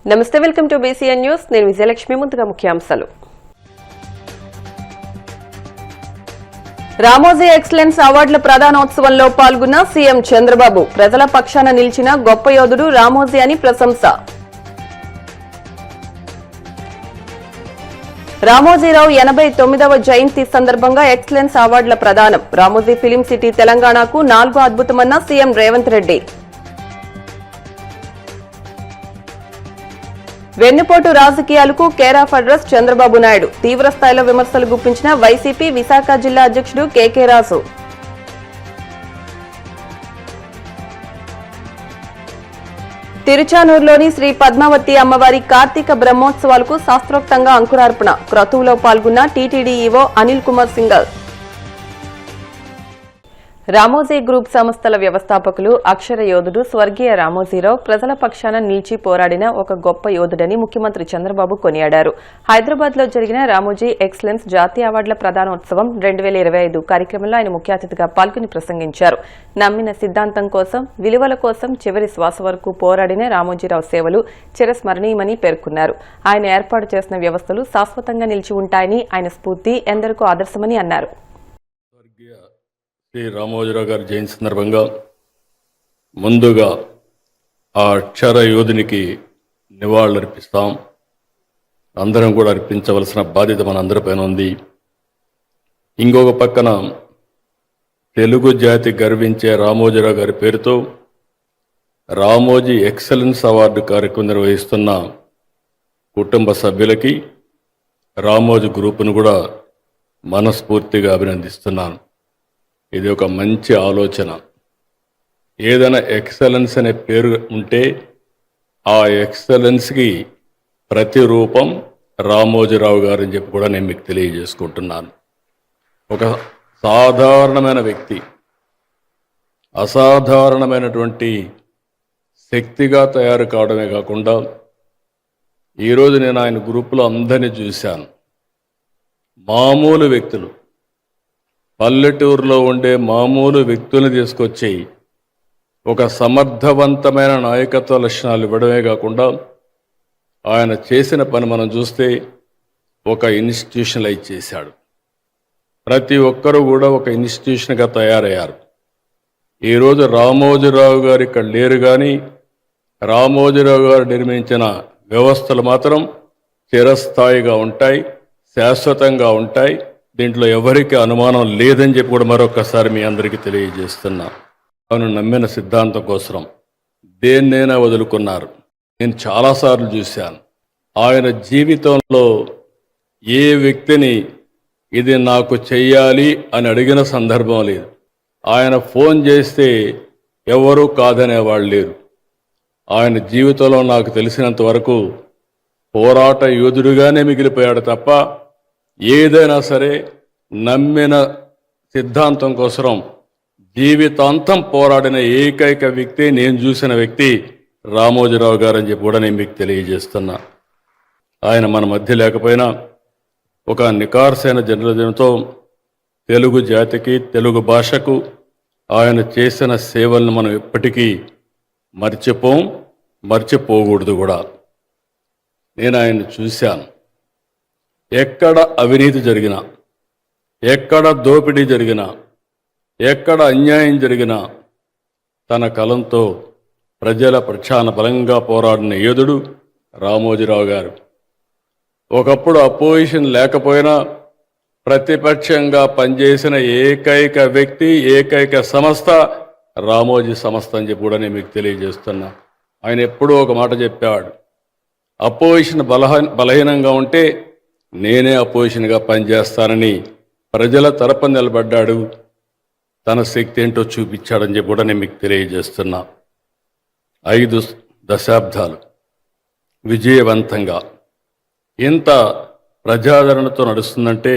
నమస్తే, welcome to BCN news. నేను విజయలక్ష్మి. ముందుగా ముఖ్యాంశాలు. రామోజీ ఎక్సలెన్స్ అవార్డుల ప్రదానోత్సవంలో పాల్గొన్న సీఎం చంద్రబాబు. ప్రజల పక్షాన నిలిచిన గొప్ప యోధుడు రామోజీ అని ప్రశంస. రామోజీరావు 89వ జయంతి సందర్భంగా ఎక్సలెన్స్ అవార్డుల ప్రదానం. రామోజీ ఫిలిం సిటీ తెలంగాణకు 4వ అద్భుతమన్న సీఎం రేవంత్ రెడ్డి. వెన్నుపోటు రాజకీయాలకు care of address Chandrababu Naidu. తీవ్ర స్థాయిలో విమర్శలు గుప్పించిన వైసీపీ విశాఖ జిల్లా అధ్యక్షుడు కేకే రాజు. తిరుచానూరులోని శ్రీ పద్మావతి అమ్మవారి కార్తీక బ్రహ్మోత్సవాలకు శాస్త్రోక్తంగా అంకురార్పణ. క్రతువులో పాల్గొన్న TTD EO Anil Kumar Singhal. Ramoji group సంస్థల వ్యవస్థాపకులు అక్షర యోధుడు స్వర్గీయ రామోజీరావు ప్రజల పక్షాన నిలిచి పోరాడిన ఒక గొప్ప యోధుడని ముఖ్యమంత్రి చంద్రబాబు కొనియాడారు. హైదరాబాద్ లో జరిగిన రామోజీ ఎక్సలెన్స్ జాతీయ అవార్డుల ప్రదానోత్సవం 2025 కార్యక్రమంలో ఆయన ముఖ్య అతిథిగా పాల్గొని ప్రసంగించారు. నమ్మిన సిద్ధాంతం కోసం, విలువల కోసం చివరి శ్వాస వరకు పోరాడిన రామోజీరావు సేవలు చిరస్మరణీయమని పేర్కొన్నారు. ఆయన ఏర్పాటు చేసిన వ్యవస్థలు శాశ్వతంగా నిలిచి ఉంటాయని, ఆయన స్ఫూర్తి ఎందరికో ఆదర్శమని అన్నారు. శ్రీ రామోజీరావు గారి జయంతి సందర్భంగా ముందుగా ఆ అక్షర యోధునికి నివాళులర్పిస్తాం. అందరం కూడా అర్పించవలసిన బాధ్యత మన అందరిపైన ఉంది. ఇంకొక పక్కన తెలుగు జాతి గర్వించే రామోజీరావు గారి పేరుతో రామోజీ ఎక్సలెన్స్ అవార్డు కార్యక్రమం నిర్వహిస్తున్న కుటుంబ సభ్యులకి, రామోజీ గ్రూపును కూడా మనస్ఫూర్తిగా అభినందిస్తున్నాను. ఇది ఒక మంచి ఆలోచన. ఏదైనా ఎక్సలెన్స్ అనే పేరు ఉంటే ఆ ఎక్సలెన్స్కి ప్రతిరూపం రామోజీరావు గారు అని చెప్పి కూడా నేను మీకు తెలియజేసుకుంటున్నాను. ఒక సాధారణమైన వ్యక్తి, అసాధారణమైనటువంటి శక్తిగా తయారు కావడమే కాకుండా ఈరోజు నేను ఆయన గ్రూపులో అందరినీ చూశాను. మామూలు వ్యక్తులు, పల్లెటూరులో ఉండే మామూలు వ్యక్తులను తీసుకొచ్చి ఒక సమర్థవంతమైన నాయకత్వ లక్షణాలు ఇవ్వడమే కాకుండా ఆయన చేసిన పని మనం చూస్తే ఒక ఇన్స్టిట్యూషనలైజ్ చేశాడు. ప్రతి ఒక్కరూ కూడా ఒక ఇన్స్టిట్యూషన్గా తయారయ్యారు. ఈరోజు రామోజీరావు గారు ఇక్కడ లేరు, కానీ రామోజీరావు గారు నిర్మించిన వ్యవస్థలు మాత్రం చిరస్థాయిగా ఉంటాయి, శాశ్వతంగా ఉంటాయి. దీంట్లో ఎవరికి అనుమానం లేదని చెప్పి కూడా మరొకసారి మీ అందరికీ తెలియజేస్తున్నా. ఆయన నమ్మిన సిద్ధాంతం కోసం దేన్నైనా వదులుకున్నారు. నేను చాలాసార్లు చూశాను. ఆయన జీవితంలో ఏ వ్యక్తిని ఇది నాకు చెయ్యాలి అని అడిగిన సందర్భం లేదు. ఆయన ఫోన్ చేస్తే ఎవరూ కాదనేవాళ్ళు లేరు. ఆయన జీవితంలో నాకు తెలిసినంత వరకు పోరాట యోధుడిగానే మిగిలిపోయాడు తప్ప ఏదైనా సరే నమ్మిన సిద్ధాంతం కోసం జీవితాంతం పోరాడిన ఏకైక వ్యక్తి, నేను చూసిన వ్యక్తి రామోజీరావు గారు అని చెప్పి కూడా నేను మీకు తెలియజేస్తున్నా. ఆయన మన మధ్య లేకపోయినా ఒక నికార్సైన జర్నలిజంతో తెలుగు జాతికి, తెలుగు భాషకు ఆయన చేసిన సేవలను మనం ఎప్పటికీ మర్చిపోకూడదు కూడా. నేను ఆయన్ని చూశాను. ఎక్కడ అవినీతి జరిగినా, ఎక్కడ దోపిడీ జరిగినా, ఎక్కడ అన్యాయం జరిగినా తన కలంతో ప్రజల పక్షాన బలంగా పోరాడిన యోధుడు రామోజీరావు గారు. ఒకప్పుడు అపోజిషన్ లేకపోయినా ప్రతిపక్షంగా పనిచేసిన ఏకైక వ్యక్తి, ఏకైక సంస్థ రామోజీ సంస్థ అని చెప్పి కూడా నేను మీకు తెలియజేస్తున్నా. ఆయన ఎప్పుడూ ఒక మాట చెప్పేవాడు, అపోజిషన్ బలహీనంగా ఉంటే నేనే అపోజిషన్గా పనిచేస్తానని ప్రజల తరపున నిలబడ్డాడు. తన శక్తి ఏంటో చూపించాడని చెప్పి కూడా నేను మీకు తెలియజేస్తున్నా. 5 దశాబ్దాలు విజయవంతంగా ఇంత ప్రజాదరణతో నడుస్తుందంటే,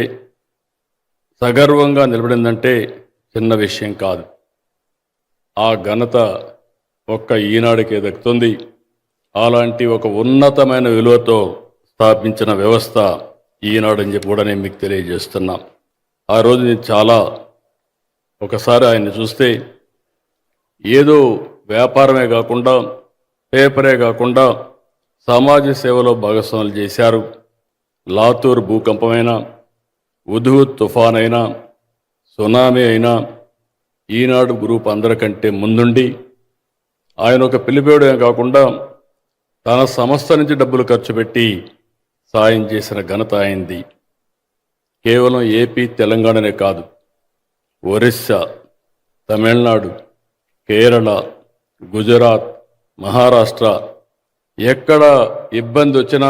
సగర్వంగా నిలబడిందంటే చిన్న విషయం కాదు. ఆ ఘనత ఒక్క ఈనాడుకే దక్కుతుంది. అలాంటి ఒక ఉన్నతమైన విలువతో స్థాపించిన వ్యవస్థ ఈనాడు అని చెప్పి కూడా నేను మీకు తెలియజేస్తున్నా. ఆ రోజు నేను చాలా ఒకసారి ఆయన్ని చూస్తే ఏదో వ్యాపారమే కాకుండా, పేపరే కాకుండా సమాజ సేవలో భాగస్వాములు చేశారు. లాతూర్ భూకంపమైనా, ఉధుహుద్ తుఫాన్ అయినా, సునామీ అయినా ఈనాడు గ్రూప్ అందరికంటే ముందుండి ఆయన ఒక పిలిపేయడమే కాకుండా తన సంస్థ నుంచి డబ్బులు ఖర్చు పెట్టి సాయం చేసిన ఘనత అయింది. కేవలం ఏపీ తెలంగాణనే కాదు, ఒరిస్సా, తమిళనాడు, కేరళ, గుజరాత్, మహారాష్ట్ర ఎక్కడ ఇబ్బంది వచ్చినా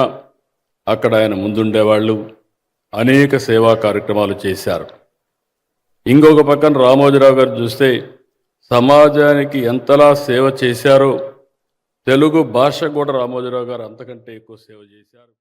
అక్కడ ఆయన ముందుండేవాళ్ళు. అనేక సేవా కార్యక్రమాలు చేశారు. ఇంకొక పక్కన రామోజీరావు గారు చూస్తే సమాజానికి ఎంతలా సేవ చేశారో తెలుగు భాష కూడా రామోజీరావు గారు అంతకంటే ఎక్కువ సేవ చేశారు.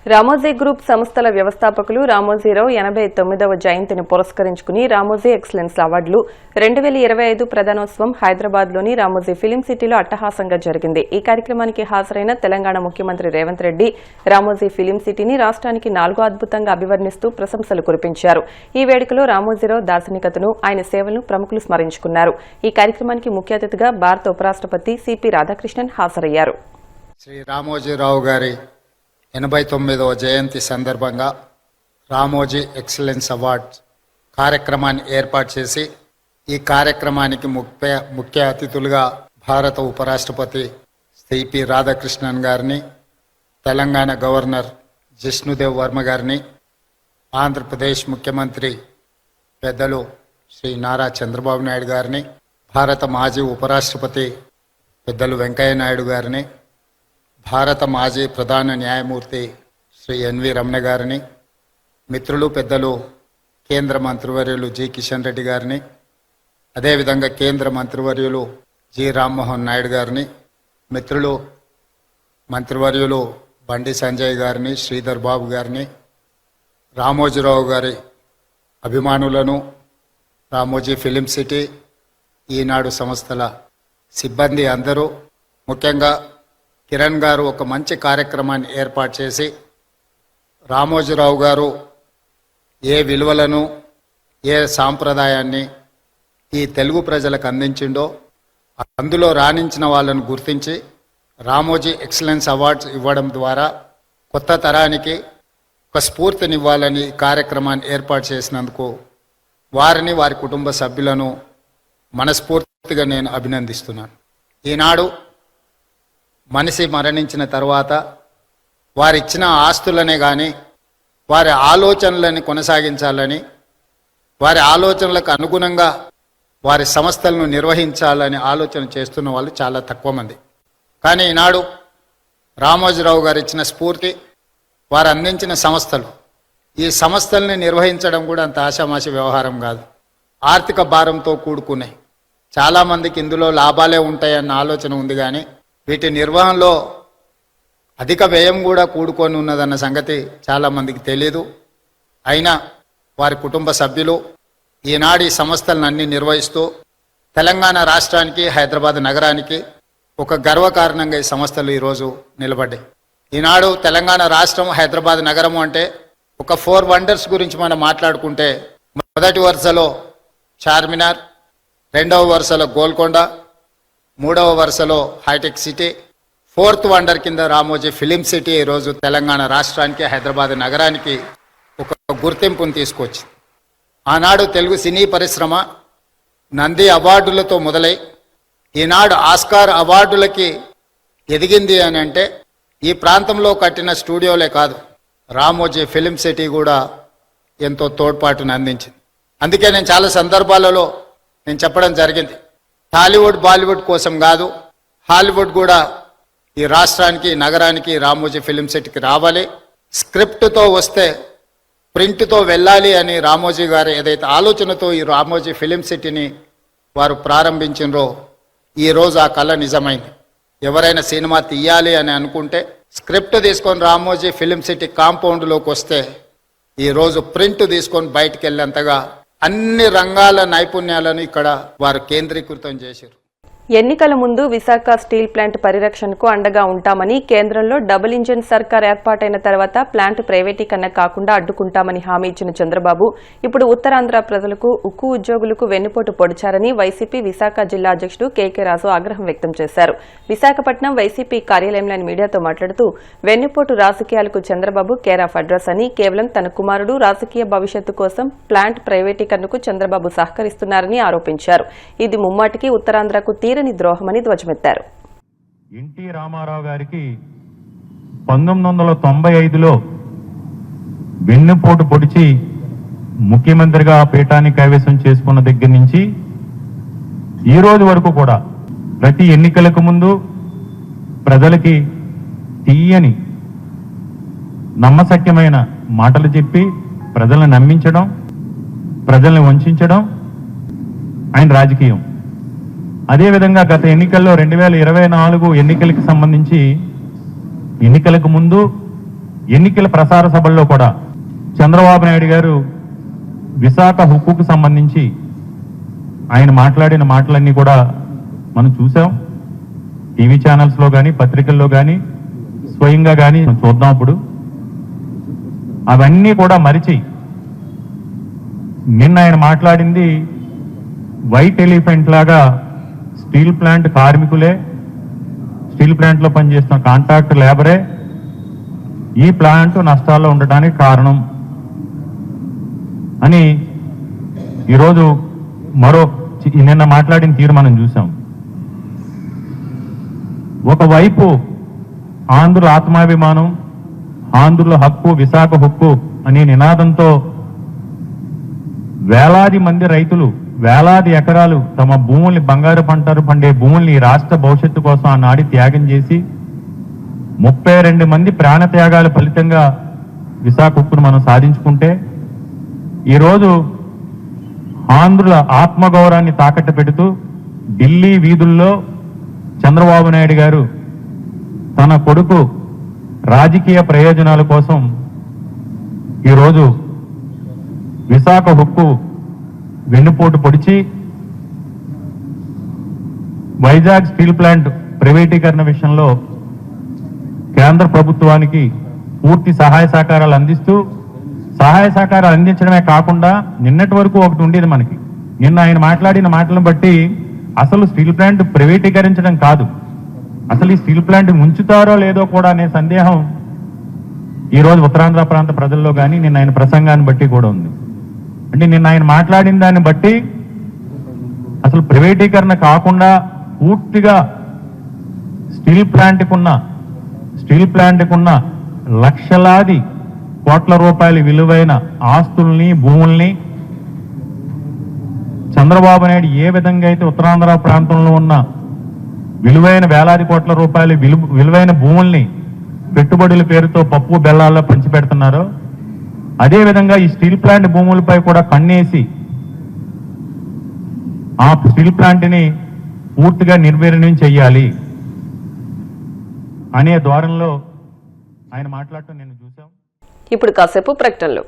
రామోజీ గ్రూప్ సంస్థల వ్యవస్థాపకులు రామోజీరావు 89వ జయంతిని పురస్కరించుకుని రామోజీ ఎక్సలెన్స్ అవార్డులు 2025 ప్రధానోత్సవం హైదరాబాద్లోని రామోజీ ఫిలిం సిటీలో అట్టహాసంగా జరిగింది. ఈ కార్యక్రమానికి హాజరైన తెలంగాణ ముఖ్యమంత్రి రేవంత్ రెడ్డి రామోజీ ఫిలిం సిటీని రాష్ట్రానికి 4వ అద్భుతంగా అభివర్ణిస్తూ ప్రశంసలు కురిపించారు. ఈ వేడుకలో రామోజీరావు దార్శనికతను, ఆయన సేవలను ప్రముఖులు స్మరించుకున్నారు. ఈ కార్యక్రమానికి ముఖ్య అతిథిగా భారత ఉపరాష్ట్రపతి సిపి రాధాకృష్ణన్ హాజరయ్యారు. శ్రీ రామోజీరావు గారి 89వ జయంతి సందర్భంగా రామోజీ ఎక్సలెన్స్ అవార్డ్స్ కార్యక్రమాన్ని ఏర్పాటు చేసి ఈ కార్యక్రమానికి ముఖ్య అతిథులుగా భారత ఉపరాష్ట్రపతి సిపి రాధాకృష్ణన్ గారిని, తెలంగాణ గవర్నర్ జిష్ణుదేవ్ వర్మ గారిని, ఆంధ్రప్రదేశ్ ముఖ్యమంత్రి పెద్దలు శ్రీ నారా చంద్రబాబు నాయుడు గారిని, భారత మాజీ ఉపరాష్ట్రపతి పెద్దలు వెంకయ్య నాయుడు గారిని, భారత మాజీ ప్రధాన న్యాయమూర్తి శ్రీ ఎన్వి రమణ గారిని, మిత్రులు పెద్దలు కేంద్ర మంత్రివర్యులు జి కిషన్ రెడ్డి గారిని, అదేవిధంగా కేంద్ర మంత్రివర్యులు జి రామ్మోహన్ నాయుడు గారిని, మిత్రులు మంత్రివర్యులు బండి సంజయ్ గారిని, శ్రీధర్ బాబు గారిని, రామోజీరావు గారి అభిమానులను, రామోజీ ఫిలిం సిటీ, ఈనాడు సంస్థల సిబ్బంది అందరూ, ముఖ్యంగా కిరణ్ గారు ఒక మంచి కార్యక్రమాన్ని ఏర్పాటు చేసి రామోజీరావు గారు ఏ విలువలను, ఏ సాంప్రదాయాన్ని ఈ తెలుగు ప్రజలకు అందించిండో అందులో రాణించిన వాళ్ళను గుర్తించి రామోజీ ఎక్సలెన్స్ అవార్డ్స్ ఇవ్వడం ద్వారా కొత్త తరానికి ఒక స్ఫూర్తినివ్వాలని ఈ కార్యక్రమాన్ని ఏర్పాటు చేసినందుకు వారిని, వారి కుటుంబ సభ్యులను మనస్ఫూర్తిగా నేను అభినందిస్తున్నాను. ఈనాడు మనిషి మరణించిన తర్వాత వారిచ్చిన ఆస్తులనే కానీ వారి ఆలోచనలని కొనసాగించాలని, వారి ఆలోచనలకు అనుగుణంగా వారి సంస్థలను నిర్వహించాలని ఆలోచన చేస్తున్న వాళ్ళు చాలా తక్కువ మంది. కానీ ఈనాడు రామోజీరావు గారు ఇచ్చిన స్ఫూర్తి, వారు అందించిన సంస్థలు, ఈ సంస్థల్ని నిర్వహించడం కూడా అంత ఆషామాషి వ్యవహారం కాదు. ఆర్థిక భారంతో కూడుకున్నాయి. చాలామందికి ఇందులో లాభాలే ఉంటాయన్న ఆలోచన ఉంది, కానీ వీటి నిర్వహణలో అధిక వ్యయం కూడా కూడుకొని ఉన్నదన్న సంగతి చాలామందికి తెలియదు. అయినా వారి కుటుంబ సభ్యులు ఈనాడు ఈ సంస్థలను అన్ని నిర్వహిస్తూ తెలంగాణ రాష్ట్రానికి, హైదరాబాద్ నగరానికి ఒక గర్వకారణంగా ఈ సంస్థలు ఈరోజు నిలబడ్డాయి. ఈనాడు తెలంగాణ రాష్ట్రం, హైదరాబాద్ నగరము అంటే ఒక 4 వండర్స్ గురించి మనం మాట్లాడుకుంటే మొదటి వరుసలో చార్మినార్, రెండవ వరుసలో గోల్కొండ, మూడవ వరుసలో హైటెక్ సిటీ, 4th వండర్ కింద రామోజీ ఫిలిం సిటీ ఈరోజు తెలంగాణ రాష్ట్రానికి, హైదరాబాద్ నగరానికి ఒక గుర్తింపును తీసుకొచ్చింది. ఆనాడు తెలుగు సినీ పరిశ్రమ నంది అవార్డులతో మొదలై ఈనాడు ఆస్కార్ అవార్డులకి ఎదిగింది అని అంటే ఈ ప్రాంతంలో కట్టిన స్టూడియోలే కాదు, రామోజీ ఫిలిం సిటీ కూడా ఎంతో తోడ్పాటును అందించింది. అందుకే నేను చాలా సందర్భాలలో నేను చెప్పడం జరిగింది, టాలీవుడ్, బాలీవుడ్ కోసం కాదు, హాలీవుడ్ కూడా ఈ రాష్ట్రానికి, నగరానికి, రామోజీ ఫిలిం సిటీకి రావాలి. స్క్రిప్ట్తో వస్తే ప్రింట్తో వెళ్ళాలి అని రామోజీ గారు ఏదైతే ఆలోచనతో ఈ రామోజీ ఫిలిం సిటీని వారు ప్రారంభించినరో ఈరోజు ఆ కళ నిజమైంది. ఎవరైనా సినిమా తీయాలి అని అనుకుంటే స్క్రిప్ట్ తీసుకొని రామోజీ ఫిలిం సిటీ కాంపౌండ్లోకి వస్తే ఈరోజు ప్రింట్ తీసుకొని బయటికి వెళ్ళేంతగా అన్ని రంగాల నైపుణ్యాలను ఇక్కడ వారు కేంద్రీకృతం చేశారు. ఎన్నికల ముందు విశాఖ స్టీల్ ప్లాంట్ పరిరక్షణకు అండగా ఉంటామని, కేంద్రంలో డబుల్ ఇంజిన్ సర్కార్ ఏర్పాటైన తర్వాత ప్లాంట్ ప్రైవేటీకరణ కాకుండా అడ్డుకుంటామని హామీ ఇచ్చిన చంద్రబాబు ఇప్పుడు ఉత్తరాంధ్ర ప్రజలకు, ఉక్కు ఉద్యోగులకు వెన్నుపోటు పొడిచారని వైసీపీ విశాఖ జిల్లా అధ్యక్షుడు కేకే రాజు ఆగ్రహం వ్యక్తం చేశారు. విశాఖపట్నం వైసీపీ కార్యాలయంలోని మీడియాతో మాట్లాడుతూ వెన్నుపోటు రాజకీయాలకు చంద్రబాబు కేర్ ఆఫ్ అడ్రస్ అని, కేవలం తన కుమారుడు రాజకీయ భవిష్యత్తు కోసం ప్లాంట్ ప్రైవేటీకరణకు చంద్రబాబు సహకరిస్తున్నారని ఆరోపించారు. ఇది ముమ్మాటికి ఉత్తరాంధ్రకు తీరని ద్రోహమని ధ్వజమెత్తారు. ఎన్టీ రామారావు గారికి 1995లో వెన్నుపోటు పొడిచి ముఖ్యమంత్రిగా పీఠాన్ని కైవసం చేసుకున్న దగ్గర నుంచి ఈ రోజు వరకు కూడా ప్రతి ఎన్నికలకు ముందు ప్రజలకి తీయని నమ్మశక్యమైన మాటలు చెప్పి ప్రజలను నమ్మించడం, ప్రజల్ని వంచడం ఆయన రాజకీయం. అదేవిధంగా గత ఎన్నికల్లో 2024 ఎన్నికలకు సంబంధించి ఎన్నికలకు ముందు ఎన్నికల ప్రసార సభల్లో కూడా చంద్రబాబు నాయుడు గారు విశాఖ హక్కుకు సంబంధించి ఆయన మాట్లాడిన మాటలన్నీ కూడా మనం చూసాం. టీవీ ఛానల్స్లో కానీ పత్రికల్లో కానీ స్వయంగా కానీ చూద్దాం. అప్పుడు అవన్నీ కూడా మరిచి నిన్న ఆయన మాట్లాడింది వైట్ ఎలిఫెంట్ లాగా స్టీల్ ప్లాంట్ కార్మికులే, స్టీల్ ప్లాంట్లో పనిచేస్తున్న కాంట్రాక్ట్ లేబరే ఈ ప్లాంట్ నష్టాల్లో ఉండటానికి కారణం అని ఈరోజు నిన్న మాట్లాడిన తీరు మనం చూసాం. ఒకవైపు ఆంధ్రుల ఆత్మాభిమానం, ఆంధ్రుల హక్కు, విశాఖ హక్కు అనే నినాదంతో వేలాది మంది రైతులు వేలాది ఎకరాలు తమ భూముల్ని, బంగారు పంటలు పండే భూముల్ని రాష్ట్ర భవిష్యత్తు కోసం ఆనాడి త్యాగం చేసి 32 మంది ప్రాణ త్యాగాల ఫలితంగా విశాఖ ఉక్కును మనం సాధించుకుంటే ఈరోజు ఆంధ్రుల ఆత్మగౌరవాన్ని తాకట్టు పెడుతూ ఢిల్లీ వీధుల్లో చంద్రబాబు నాయుడు గారు తన కొడుకు రాజకీయ ప్రయోజనాల కోసం ఈరోజు విశాఖ హక్కు వెన్నుపోటు పొడిచి వైజాగ్ స్టీల్ ప్లాంట్ ప్రైవేటీకరణ విషయంలో కేంద్ర ప్రభుత్వానికి పూర్తి సహాయ సహకారాలు అందిస్తూ, సహాయ సహకారాలు అందించడమే కాకుండా నిన్నటి వరకు ఒకటి ఉండేది మనకి. నిన్న ఆయన మాట్లాడిన మాటలను బట్టి అసలు స్టీల్ ప్లాంట్ ప్రైవేటీకరించడం కాదు, అసలు ఈ స్టీల్ ప్లాంట్ ఉంచుతారో లేదో కూడా అనే సందేహం ఈరోజు ఉత్తరాంధ్ర ప్రాంత ప్రజల్లో కానీ నిన్న ఆయన ప్రసంగాన్ని బట్టి కూడా ఉంది. అంటే నిన్న ఆయన మాట్లాడిన దాన్ని బట్టి అసలు ప్రైవేటీకరణ కాకుండా పూర్తిగా స్టీల్ ప్లాంట్కున్న లక్షలాది కోట్ల రూపాయల విలువైన ఆస్తుల్ని, భూముల్ని చంద్రబాబు నాయుడు ఏ విధంగా అయితే ఉత్తరాంధ్ర ప్రాంతంలో ఉన్న విలువైన వేలాది కోట్ల రూపాయల విలువైన భూముల్ని పెట్టుబడుల పేరుతో పప్పు బెల్లాల్లో పంచిపెడుతున్నారో అదేవిధంగా ఈ స్టీల్ ప్లాంట్ భూములపై కూడా కన్నేసి ఆ స్టీల్ ప్లాంట్ని పూర్తిగా నిర్వీర్యం చేయాలి అనే ధోరణిలో ఆయన మాట్లాడటం నేను చూసాం. ఇప్పుడు కాసేపు ప్రకటనలు.